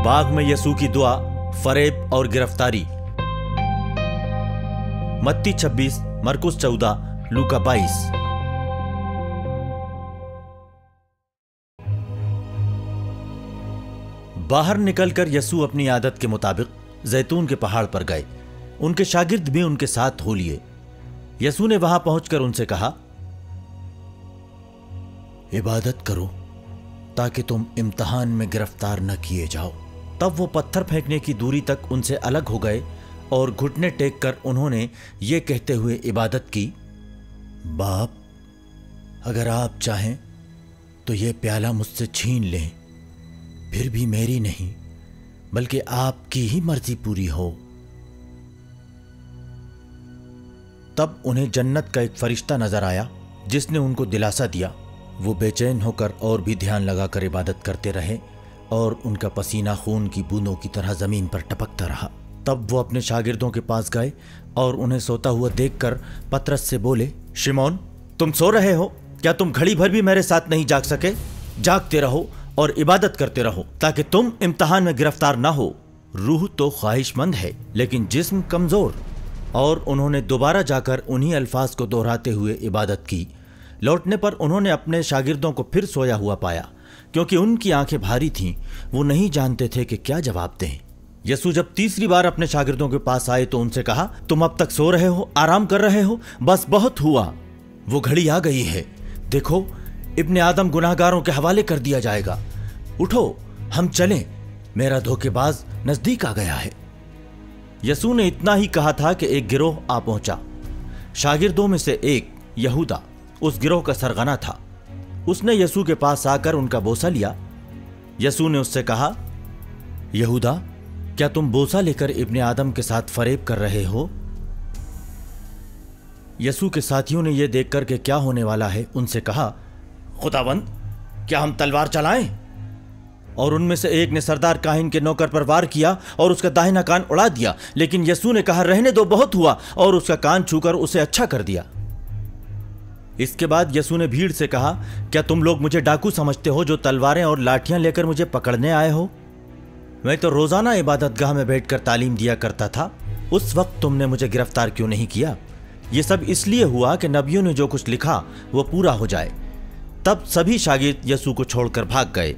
बाग में यसू की दुआ, फरेब और गिरफ्तारी। मत्ती 26, मरकुस 14, लूका 22। बाहर निकलकर यसू अपनी आदत के मुताबिक जैतून के पहाड़ पर गए। उनके शागिर्द भी उनके साथ हो लिए। यसू ने वहां पहुंचकर उनसे कहा, इबादत करो ताकि तुम इम्तिहान में गिरफ्तार न किए जाओ। तब वो पत्थर फेंकने की दूरी तक उनसे अलग हो गए और घुटने टेक कर उन्होंने ये कहते हुए इबादत की, बाप, अगर आप चाहें तो ये प्याला मुझसे छीन लें, फिर भी मेरी नहीं बल्कि आपकी ही मर्जी पूरी हो। तब उन्हें जन्नत का एक फरिश्ता नजर आया जिसने उनको दिलासा दिया। वो बेचैन होकर और भी ध्यान लगाकर इबादत करते रहे और उनका पसीना खून की बूंदों की तरह जमीन पर टपकता रहा। तब वो अपने शागिर्दों के पास गए और उन्हें सोता हुआ देखकर पतरस से बोले, शिमोन, तुम सो रहे हो? क्या तुम घड़ी भर भी मेरे साथ नहीं जाग सके? जागते रहो और इबादत करते रहो ताकि तुम इम्तिहान में गिरफ्तार ना हो। रूह तो ख्वाहिशमंद है लेकिन जिस्म कमजोर। और उन्होंने दोबारा जाकर उन्हीं अल्फाज को दोहराते हुए इबादत की। लौटने पर उन्होंने अपने शागिर्दों को फिर सोया हुआ पाया, क्योंकि उनकी आंखें भारी थीं। वो नहीं जानते थे कि क्या जवाब दें। यसू जब तीसरी बार अपने शागिर्दों के पास आए तो उनसे कहा, तुम अब तक सो रहे हो, आराम कर रहे हो? बस बहुत हुआ, वो घड़ी आ गई है। देखो, इब्ने आदम गुनाहगारों के हवाले कर दिया जाएगा। उठो, हम चलें, मेरा धोखेबाज नजदीक आ गया है। यसू ने इतना ही कहा था कि एक गिरोह आ पहुंचा। शागिर्दों में से एक यहूदा उस गिरोह का सरगना था। उसने यसू के पास आकर उनका बोसा लिया। यसू ने उससे कहा, यहूदा, क्या तुम बोसा लेकर इब्ने आदम के साथ फरेब कर रहे हो? यसू के साथियों ने यह देखकर कि क्या होने वाला है उनसे कहा, खुदावंद, क्या हम तलवार चलाएं? और उनमें से एक ने सरदार काहिन के नौकर पर वार किया और उसका दाहिना कान उड़ा दिया। लेकिन यसू ने कहा, रहने दो, बहुत हुआ, और उसका कान छूकर उसे अच्छा कर दिया। इसके बाद यसू ने भीड़ से कहा, क्या तुम लोग मुझे डाकू समझते हो जो तलवारें और लाठियां लेकर मुझे पकड़ने आए हो? मैं तो रोजाना इबादतगाह में बैठकर तालीम दिया करता था। उस वक्त तुमने मुझे गिरफ्तार क्यों नहीं किया? यह सब इसलिए हुआ कि नबियों ने जो कुछ लिखा वो पूरा हो जाए। तब सभी शागिर्द यसू को छोड़कर भाग गए।